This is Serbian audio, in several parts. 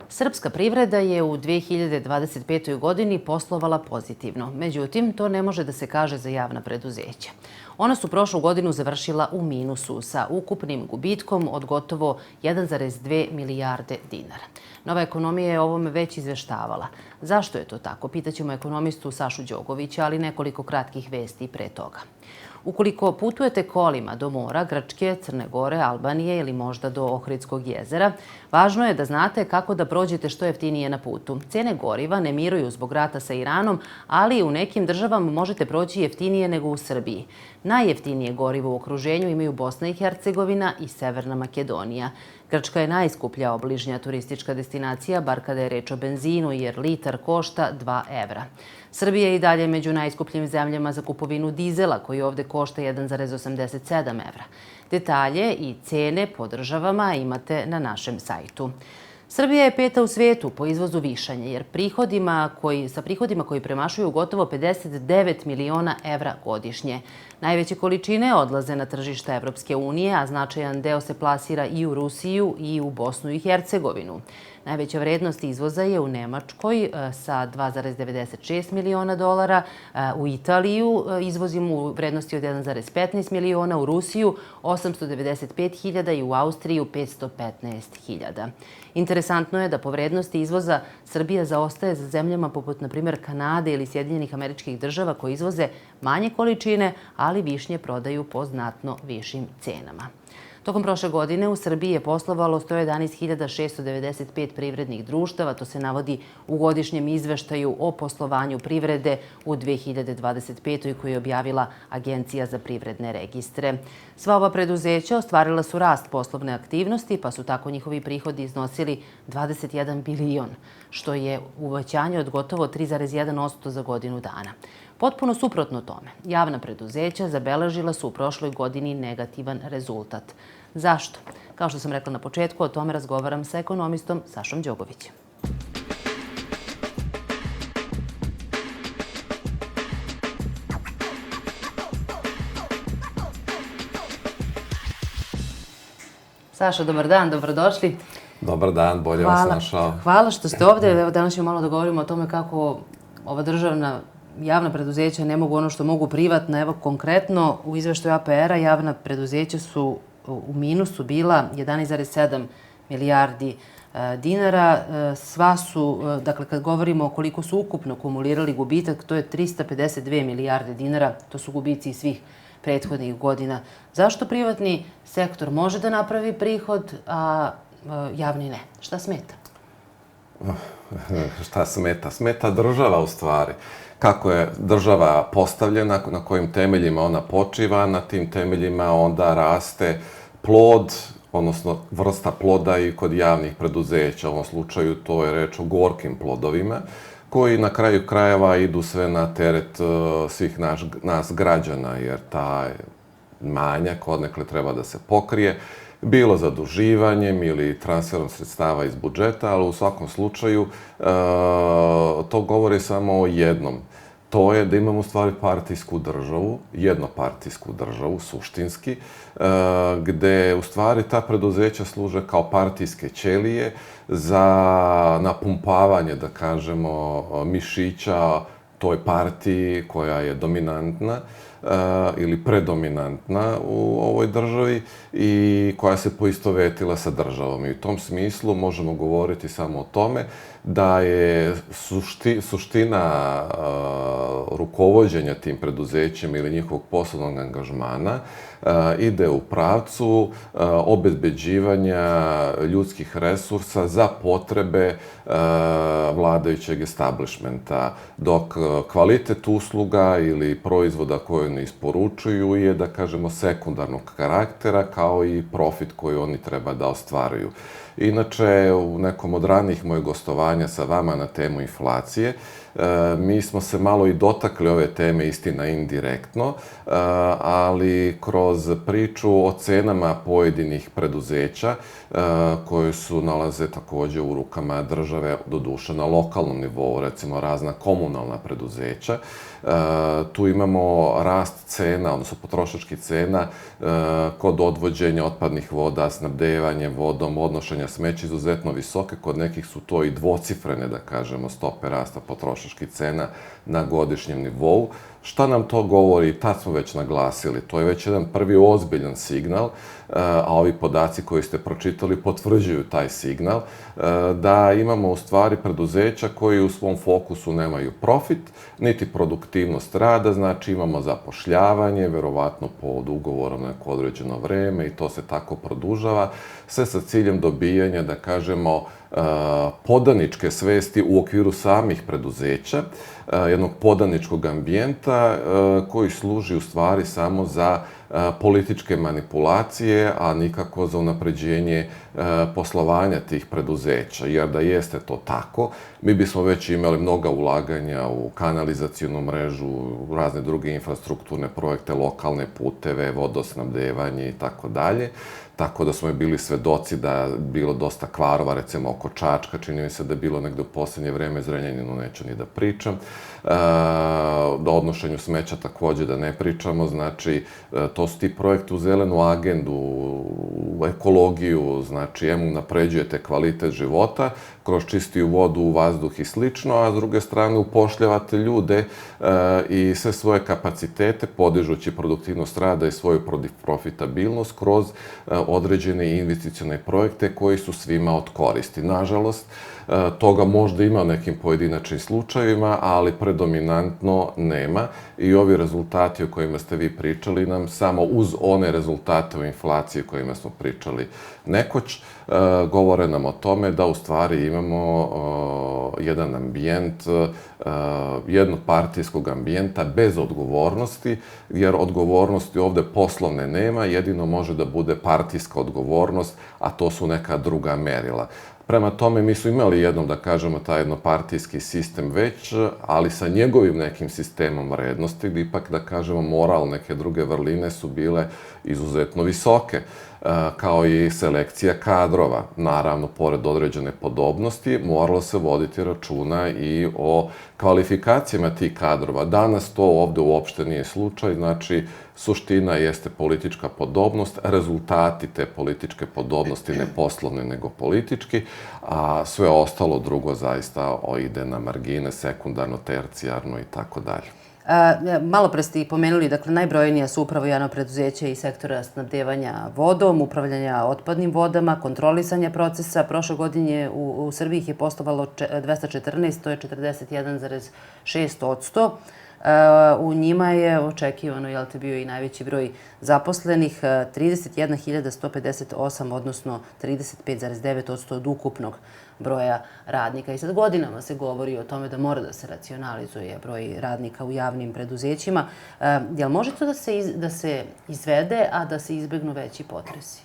Srpska privreda je u 2025. godini poslovala pozitivno. Međutim, to ne može da se kaže za javna preduzeća. Ona su prošlu godinu završila u minusu sa ukupnim gubitkom od gotovo 1,2 milijarde dinara. Nova ekonomija je o ovome već izveštavala. Zašto je to tako? Pitaćemo ekonomistu Sašu Đogovića, ali nekoliko kratkih vesti pre toga. Ukoliko putujete kolima do mora, Grčke, Crne Gore, Albanije ili možda do Ohridskog jezera, važno je da znate kako da prođete što jeftinije na putu. Cene goriva ne miruju zbog rata sa Iranom, ali u nekim državama možete proći jeftinije nego u Srbiji. Najjeftinije gorivo u okruženju imaju Bosna i Hercegovina i Severna Makedonija. Grčka je najskuplja obližnja turistička destinacija, bar kada je reč o benzinu, jer litar košta 2 evra. Srbija je i dalje među najskupljim zemljama za kupovinu dizela, koji ovde košta 1,87 evra. Detalje i cene po državama imate na našem sajtu. Srbija je 5. u svetu po izvozu višanja, jer sa prihodima koji premašuju gotovo 59 miliona evra godišnje. Najveće količine odlaze na tržišta Evropske unije, a značajan deo se plasira i u Rusiju i u Bosnu i Hercegovinu. Najveća vrednost izvoza je u Nemačkoj sa 2,96 miliona dolara, u Italiju izvozimo u vrednosti od 1,15 miliona, u Rusiju 895.000 i u Austriju 515.000. Interesantno je da po vrednosti izvoza Srbija zaostaje za zemljama poput, na primjer, Kanade ili Sjedinjenih Američkih Država koji izvoze manje količine, ali višnje prodaju po znatno višim cenama. Tokom prošle godine u Srbiji je poslovalo 111.695 privrednih društava. To se navodi u godišnjem izveštaju o poslovanju privrede u 2025. koji je objavila Agencija za privredne registre. Sva ova preduzeća ostvarila su rast poslovne aktivnosti, pa su tako njihovi prihodi iznosili 21 bilion, što je uvećanje od gotovo 3,1% za godinu dana. Potpuno suprotno tome, javna preduzeća zabeležila su u prošloj godini negativan rezultat. Zašto? Kao što sam rekla na početku, o tome razgovaram sa ekonomistom Sašom Đogovićem. Saša, dobar dan, dobrodošli. Dobar dan, bolje vas našao. Hvala što ste ovde. Evo, danas ćemo malo da govorimo o tome kako ova državna javna preduzeća ne mogu ono što mogu privatna. Evo konkretno u izveštaju APR-a javna preduzeća su u minusu bila 11,7 milijardi dinara. Sva su, dakle kad govorimo koliko su ukupno kumulirali gubitak, to je 352 milijarde dinara. To su gubici svih prethodnih godina. Zašto privatni sektor može da napravi prihod, a javni ne? Šta smeta? Šta smeta? Smeta država u stvari. Kako je država postavljena, na kojim temeljima ona počiva, na tim temeljima onda raste plod, odnosno vrsta ploda i kod javnih preduzeća. U ovom slučaju to je reč o gorkim plodovima, koji na kraju krajeva idu sve na teret svih nas građana, jer taj manjak odnekle treba da se pokrije, bilo zaduživanjem ili transferom sredstava iz budžeta, ali u svakom slučaju to govori samo o jednom. To je da imamo u stvari partijsku državu, jednopartijsku državu, suštinski, gde u stvari ta preduzeća služe kao partijske ćelije za napumpavanje, da kažemo, mišića toj partiji koja je dominantna ili predominantna u ovoj državi i koja se poistovetila sa državom. I u tom smislu možemo govoriti samo o tome da je suština rukovođenja tim preduzećem ili njihovog poslovnog angažmana ide u pravcu obezbeđivanja ljudskih resursa za potrebe vladajućeg establishmenta, dok kvalitet usluga ili proizvoda koje oni isporučuju je, da kažemo, sekundarnog karaktera, kao i profit koji oni treba da ostvaruju. Inače, u nekom od ranijih mojih gostovanja sa vama na temu inflacije, mi smo se malo i dotakli ove teme, istina indirektno, ali kroz priču o cenama pojedinih preduzeća koje su nalaze takođe u rukama države, doduše na lokalnom nivou, recimo razna komunalna preduzeća. Tu imamo rast cena, odnosno potrošačkih cena kod odvođenja otpadnih voda, snabdevanje vodom, odnošenja odlaganja smeća izuzetno visoke, kod nekih su to i dvocifrene, da kažemo, stope rasta potrošačkih cena na godišnjem nivou. Šta nam to govori? Tad smo već naglasili. To je već jedan prvi ozbiljan signal, a ovi podaci koji ste pročitali potvrđuju taj signal, da imamo u stvari preduzeća koji u svom fokusu nemaju profit, niti produktivnost rada, znači imamo zapošljavanje, verovatno pod ugovorom na neko određeno vreme i to se tako produžava, sve sa ciljem dobijanja, da kažemo, podaničke svesti u okviru samih preduzeća, jednog podaničkog ambijenta koji služi u stvari samo za političke manipulacije, a nikako za unapređenje poslovanja tih preduzeća. Jer da jeste to tako, mi bismo već imali mnoga ulaganja u kanalizacijonu mrežu, razne druge infrastrukturne projekte, lokalne puteve, vodosnabdevanje i tako dalje. Tako da smo bili svedoci da je bilo dosta kvarova, recimo oko Čačka, čini mi se da je bilo negde u poslednje vreme, Zrenjaninu neću ni da pričam. O odnošenju smeća takođe da ne pričamo, znači to su ti projekti u zelenu agendu, u ekologiju, znači unapređujete kvalitet života kroz čistiju vodu, vazduh i slično, a s druge strane upošljavate ljude i sve svoje kapacitete, podižući produktivnost rada i svoju profitabilnost kroz određene investicione projekte koji su svima od koristi. Nažalost, toga možda ima u nekim pojedinačnim slučajevima, ali predominantno nema i ovi rezultati o kojima ste vi pričali nam samo uz one rezultate o inflaciji o kojima smo pričali nekoć, govore nam o tome da u stvari imamo jedan ambijent, jednopartijskog ambijenta bez odgovornosti, jer odgovornosti ovde poslovne nema, jedino može da bude partijska odgovornost, a to su neka druga merila. Prema tome, mi su imali jednom, da kažemo, taj jednopartijski sistem već, ali sa njegovim nekim sistemom vrednosti, gde ipak, da kažemo, moral, neke druge vrline su bile izuzetno visoke, kao i selekcija kadrova. Naravno, pored određene podobnosti, moralo se voditi računa i o kvalifikacijama tih kadrova. Danas to ovde uopšte nije slučaj, znači, suština jeste politička podobnost, rezultati te političke podobnosti, ne poslovne, nego politički, a sve ostalo drugo zaista ide na margine, sekundarno, tercijarno i tako dalje. Malo pre ste i pomenuli, dakle, najbrojnija su upravo javna preduzeća iz sektora snabdevanja vodom, upravljanja otpadnim vodama, kontrolisanja procesa. Prošle godine u Srbiji ih je poslovalo 214, to je 41,6%. U njima je očekivano, bio i najveći broj zaposlenih, 31.158, odnosno 35,9% od ukupnog broja radnika. I sad godinama se govori o tome da mora da se racionalizuje broj radnika u javnim preduzećima. Jel može to da se izvede, a da se izbegnu veći potresi?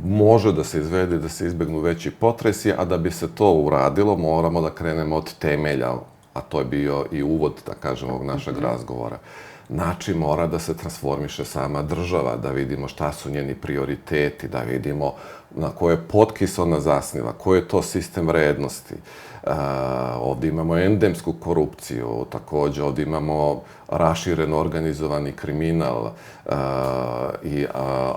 Može da se izvede, da se izbegnu veći potresi, a da bi se to uradilo, moramo da krenemo od temelja, a to je bio i uvod, da kažem, ovog našeg razgovora. Znači, mora da se transformiše sama država, da vidimo šta su njeni prioriteti, da vidimo na koje potkis ona zasniva, koji je to sistem vrednosti. Ovde imamo endemsku korupciju, takođe ovde imamo raširen organizovani kriminal i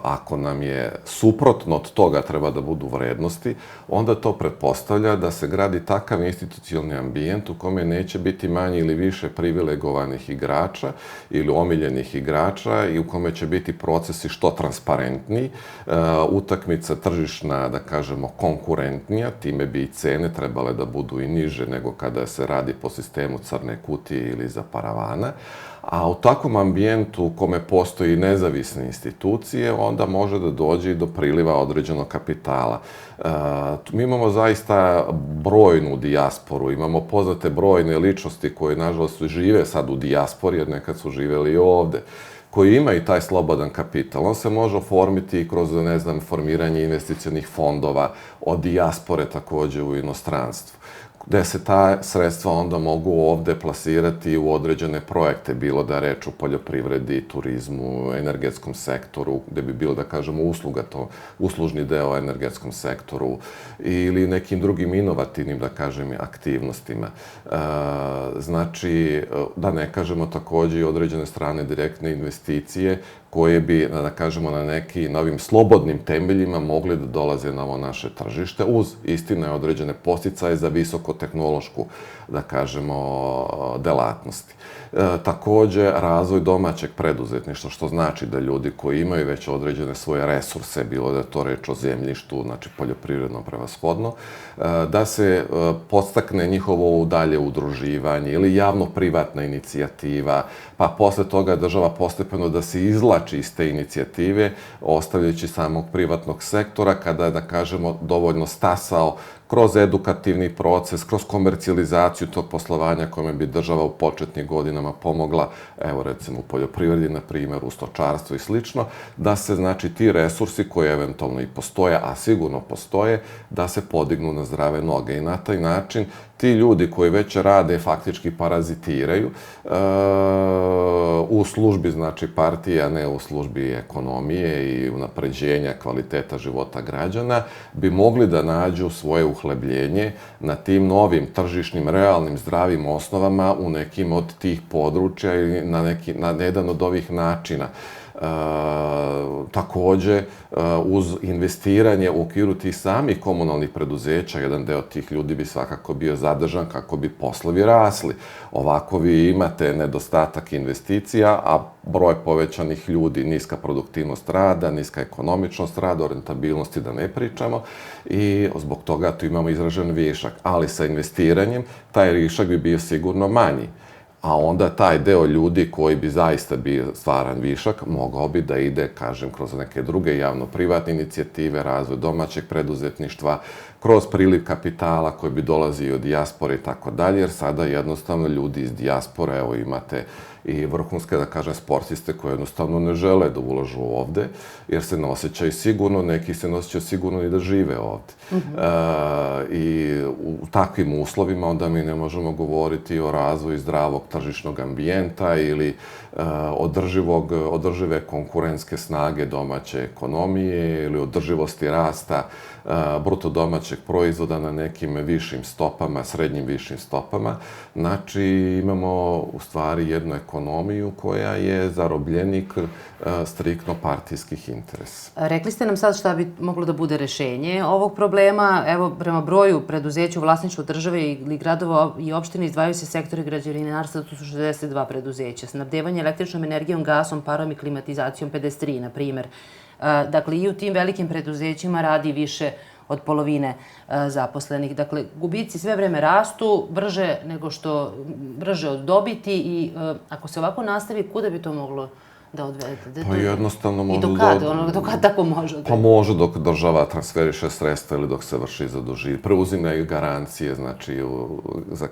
ako nam je suprotno od toga treba da budu vrednosti, onda to pretpostavlja da se gradi takav institucionalni ambijent u kome neće biti manje ili više privilegovanih igrača ili omiljenih igrača i u kome će biti procesi što transparentniji, utakmica tržišna, da kažemo, konkurentnija, time bi i cene trebale da budu i niže nego kada se radi po sistemu crne kutije ili za paravana. A u takvom ambijentu u kome postoji nezavisne institucije, onda može da dođe i do priliva određenog kapitala. Mi imamo zaista brojnu dijasporu, imamo poznate brojne ličnosti koje, nažalost, žive sad u dijaspori, jer nekad su živeli i ovde, koji ima i taj slobodan kapital. On se može oformiti i kroz, ne znam, formiranje investicionih fondova od dijaspore takođe u inostranstvu, gde se ta sredstva onda mogu ovde plasirati u određene projekte, bilo da je reč o poljoprivredi, turizmu, energetskom sektoru, gde bi bilo, da kažemo, uslužni deo energetskom sektoru ili nekim drugim inovativnim, da kažem, aktivnostima. Znači, da ne kažemo takođe i određene strane direktne investicije koje bi, da kažemo, na nekim novim slobodnim temeljima mogli da dolaze na ovo naše tržište uz istine određene podsticaje za visokotehnološku, da kažemo, delatnosti. Takođe, razvoj domaćeg preduzetništva, što znači da ljudi koji imaju već određene svoje resurse, bilo da je to reč o zemljištu, znači poljoprivredno prevashodno, da se podstakne njihovo dalje udruživanje ili javno-privatna inicijativa, pa posle toga država postepeno da se izvlači iz te inicijative, ostavljajući samog privatnog sektora, kada je, da kažemo, dovoljno stasao kroz edukativni proces, kroz komercijalizaciju tog poslovanja kome bi država u početnim godinama pomogla, evo recimo u poljoprivredi, na primjer, u stočarstvu i slično, da se, znači, ti resursi koji eventualno i postoje, a sigurno postoje, da se podignu na zdrave noge. I na taj način ti ljudi koji već rade faktički parazitiraju u službi, znači, partije, a ne u službi ekonomije i unapređenja kvaliteta života građana, bi mogli da nađu svoje uhlebljenje na tim novim tržišnim, realnim, zdravim osnovama u nekim od tih područja ili na jedan od ovih načina. Takođe, uz investiranje u okviru tih samih komunalnih preduzeća, jedan deo tih ljudi bi svakako bio zadržan kako bi poslovi rasli. Ovako vi imate nedostatak investicija, a broj povećanih ljudi, niska produktivnost rada, niska ekonomičnost rada, o rentabilnosti da ne pričamo, i zbog toga tu imamo izražen višak. Ali sa investiranjem taj višak bi bio sigurno manji. A onda taj deo ljudi koji bi zaista bio stvaran višak, mogao bi da ide, kažem, kroz neke druge javno-privatne inicijative, razvoj domaćeg preduzetništva, kroz priliv kapitala koji bi dolazio od dijaspore i tako dalje, jer sada jednostavno ljudi iz dijaspore, evo imate i vrhunske, da kažem, sportiste koji jednostavno ne žele da ulažu ovde, jer se ne osjećaju sigurno, neki se ne osjećaju sigurno i da žive ovde. I u takvim uslovima onda mi ne možemo govoriti o razvoju zdravog tržišnog ambijenta ili održive konkurentske snage domaće ekonomije ili održivosti rasta bruto domaćeg proizvoda na nekim višim stopama, srednjim višim stopama. Znači, imamo u stvari jednu ekonomiju koja je zarobljenik striktno partijskih interesa. Rekli ste nam sad šta bi moglo da bude rešenje ovog problema. Evo, prema broju preduzeća u vlasništvu države ili gradova i opštine izdvajaju se sektori građevinarstva, to su 62 preduzeća. Snabdevanje električnom energijom, gasom, parom i klimatizacijom 53, na primer. Dakle, i u tim velikim preduzećima radi više od polovine zaposlenih. Dakle, gubici sve vreme rastu, brže od dobiti i ako se ovako nastavi, kuda bi to moglo da odvede? Pa jednostavno može... I do kada? Do kada tako može? Pa može dok država transferiše sredstva ili dok se vrši zaduživanje. Preuzimaju garancije, znači, za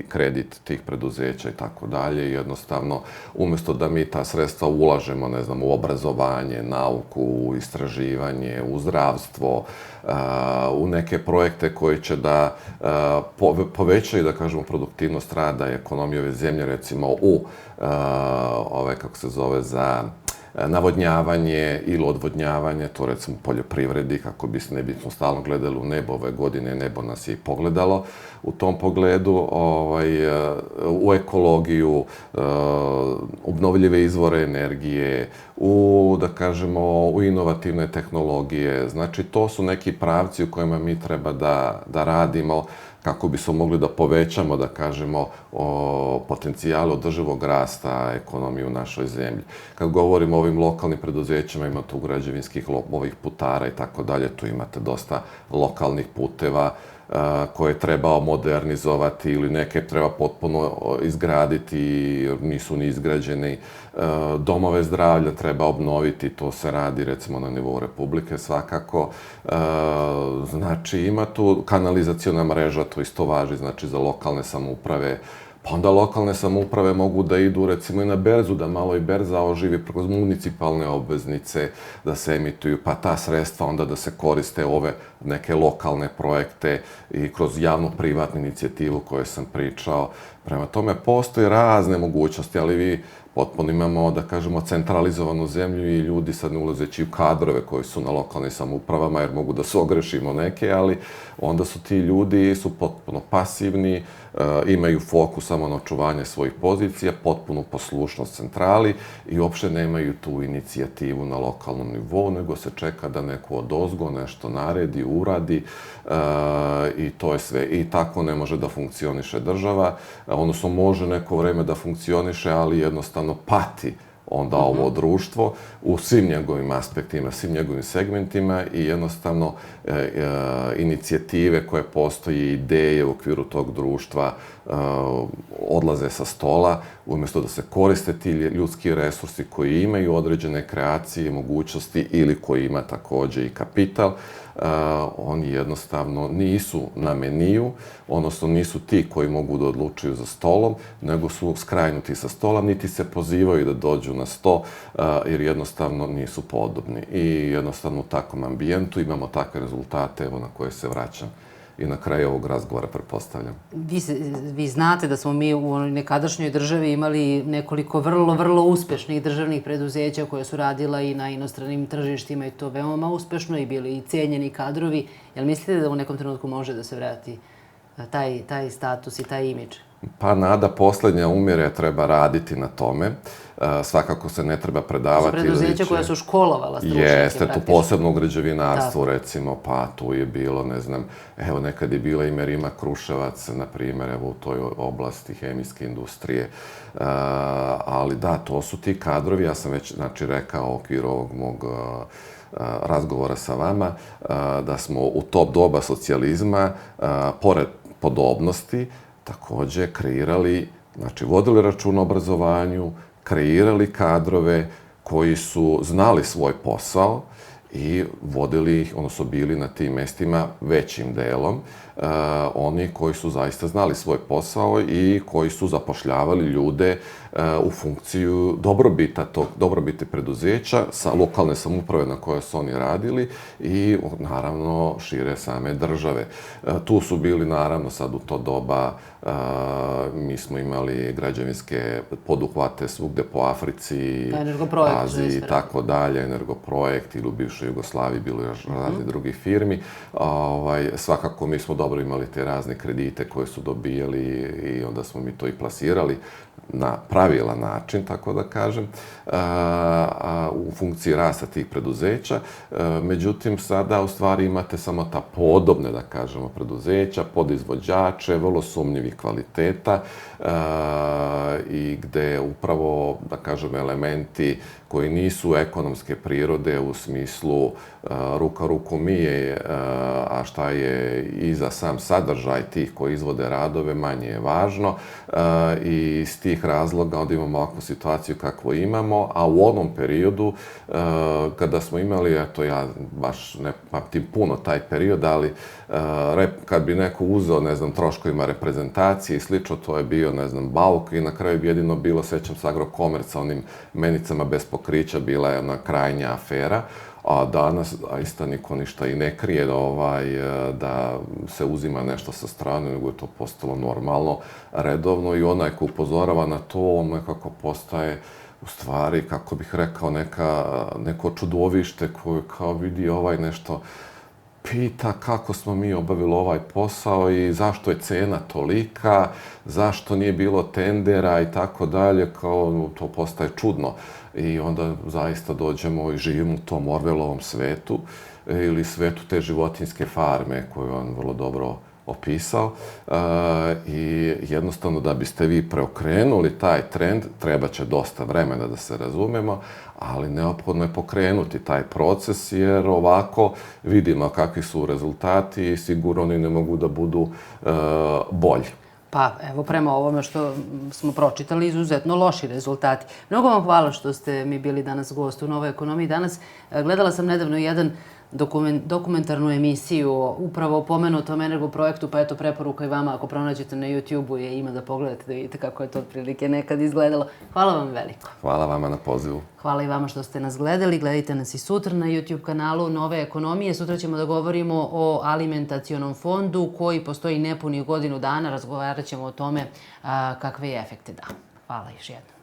kredit tih preduzeća i tako dalje. Jednostavno, umjesto da mi ta sredstva ulažemo, ne znam, u obrazovanje, nauku, u istraživanje, u zdravstvo, u neke projekte koji će da povećaju, da kažemo, produktivnost rada i ekonomije ove zemlje, recimo u kako se zove, za navodnjavanje ili odvodnjavanje, to recimo poljoprivredi, kako ne bismo stalno gledali u nebo ove godine, nebo nas je i pogledalo u tom pogledu, u ekologiju, obnovljive izvore energije, da kažemo, u inovativne tehnologije. Znači, to su neki pravci u kojima mi treba da radimo kako bi smo mogli da povećamo, da kažemo, potencijale održivog rasta ekonomije u našoj zemlji. Kad govorimo o ovim lokalnim preduzećima, imate u građevinskih ovih putara i tako dalje, tu imate dosta lokalnih puteva koje treba modernizovati ili neke treba potpuno izgraditi jer nisu ni izgrađeni. Domove zdravlja treba obnoviti, to se radi recimo na nivou Republike svakako. Znači ima tu kanalizaciona mreža, to isto važi, znači za lokalne samouprave. Pa onda lokalne samouprave mogu da idu recimo i na berzu, da malo i berza oživi kroz municipalne obveznice, da se emituju, pa ta sredstva onda da se koriste ove neke lokalne projekte i kroz javno-privatnu inicijativu koju sam pričao. Prema tome, postoje razne mogućnosti, ali vi potpuno imamo, da kažemo, centralizovanu zemlju i ljudi sad ne ulazeći u kadrove koji su na lokalnim samoupravama, jer mogu da se ogrešimo neke, ali onda su ti ljudi potpuno pasivni, imaju fokus samo na očuvanje svojih pozicija, potpunu poslušnost centrali i uopšte nemaju tu inicijativu na lokalnom nivou, nego se čeka da neko odozgo nešto naredi, uradi i to je sve. I tako ne može da funkcioniše država, odnosno može neko vreme da funkcioniše, ali jednostavno pati onda ovo društvo u svim njegovim aspektima, svim njegovim segmentima i jednostavno inicijative koje postoje, ideje u okviru tog društva odlaze sa stola, umjesto da se koriste ti ljudski resursi koji imaju određene kreacije, mogućnosti ili koji ima takođe i kapital, oni jednostavno nisu na meniju, odnosno nisu ti koji mogu da odlučuju za stolom, nego su skrajnuti sa stola, niti se pozivaju da dođu na sto, jer jednostavno nisu podobni. I jednostavno u takvom ambijentu imamo takve rezultate, evo na koje se vraćam i na kraju ovog razgovora, pretpostavljam. Vi znate da smo mi u nekadašnjoj državi imali nekoliko vrlo uspešnih državnih preduzeća koje su radila i na inostranim tržištima i to veoma uspešno i bili i cijenjeni kadrovi. Jel mislite da u nekom trenutku može da se vrati taj status i taj imidž? Pa nada poslednja umire, treba raditi na tome. Svakako se ne treba predavati. To su preduzeća koja su školovala stručnjake praktično. Jeste, tu posebno u građevinarstvu, recimo, pa tu je bilo, ne znam, evo nekad je bila i Merima Kruševac, na primjer, evo u toj oblasti hemijske industrije. Ali da, to su ti kadrovi, ja sam već, znači, rekao u okviru ovog mog razgovora sa vama, da smo u to doba socijalizma, pored podobnosti, takođe kreirali, znači vodili računa o obrazovanju, kreirali kadrove koji su znali svoj posao i vodili ih, odnosno bili na tim mestima većim delom, oni koji su zaista znali svoj posao i koji su zapošljavali ljude u funkciju dobrobiti preduzeća sa lokalne samouprave na koje su oni radili i naravno šire same države. Tu su bili naravno sad u to doba, mi smo imali građevinske poduhvate svugde po Africi, Aziji i tako dalje, Energoprojekt ili u bivšoj Jugoslaviji bilo je raznih drugih firmi. Svakako mi smo dobro imali te razne kredite koje su dobijali i onda smo mi to i plasirali na pravilan način, tako da kažem, u funkciji rasta tih preduzeća. Međutim, sada u stvari imate samo ta podobne, da kažemo, preduzeća, podizvođače, vrlo sumnjivih kvaliteta i gde upravo, da kažem, elementi koji nisu ekonomske prirode u smislu ruka ruku mije, a šta je i za sam sadržaj tih koji izvode radove manje je važno i iz tih razloga onda imamo ovakvu situaciju kakvu imamo, a u onom periodu kada smo imali, eto ja baš ne pamtim puno taj period, ali kad bi neko uzeo, ne znam, troškovima reprezentacije i slično, to je bio, ne znam, bauk i na kraju bi jedino bilo, sećam se, Agrokomerc sa onim menicama bez pokrića, bila je ona krajnja afera, a danas zaista niko ništa i ne krije da se uzima nešto sa strane, nego je to postalo normalno, redovno i onaj ko upozorava na to, on nekako postaje u stvari, kako bih rekao, neko čudovište koje kao vidi nešto pita kako smo mi obavili ovaj posao i zašto je cena tolika, zašto nije bilo tendera i tako dalje, kao to postaje čudno. I onda zaista dođemo i živimo u tom Orwellovom svetu ili svetu te životinjske farme koju on vrlo dobro opisao i jednostavno da biste vi preokrenuli taj trend, treba će dosta vremena da se razumemo, ali neophodno je pokrenuti taj proces jer ovako vidimo kakvi su rezultati i sigurno oni ne mogu da budu bolji. Pa, evo, prema ovome što smo pročitali, izuzetno loši rezultati. Mnogo vam hvala što ste mi bili danas gost u Novoj ekonomiji. Danas gledala sam nedavno jedan dokumentarnu emisiju upravo o pomenutom Energoprojektu, pa eto preporuka i vama ako pronađete na YouTube-u je ima da pogledate da vidite kako je to otprilike nekad izgledalo. Hvala vam veliko. Hvala vama na pozivu. Hvala i vama što ste nas gledali. Gledajte nas i sutra na YouTube kanalu Nove ekonomije. Sutra ćemo da govorimo o alimentacionom fondu koji postoji nepunih godinu dana. Razgovarat ćemo o tome kakve je efekte da. Hvala još jednom.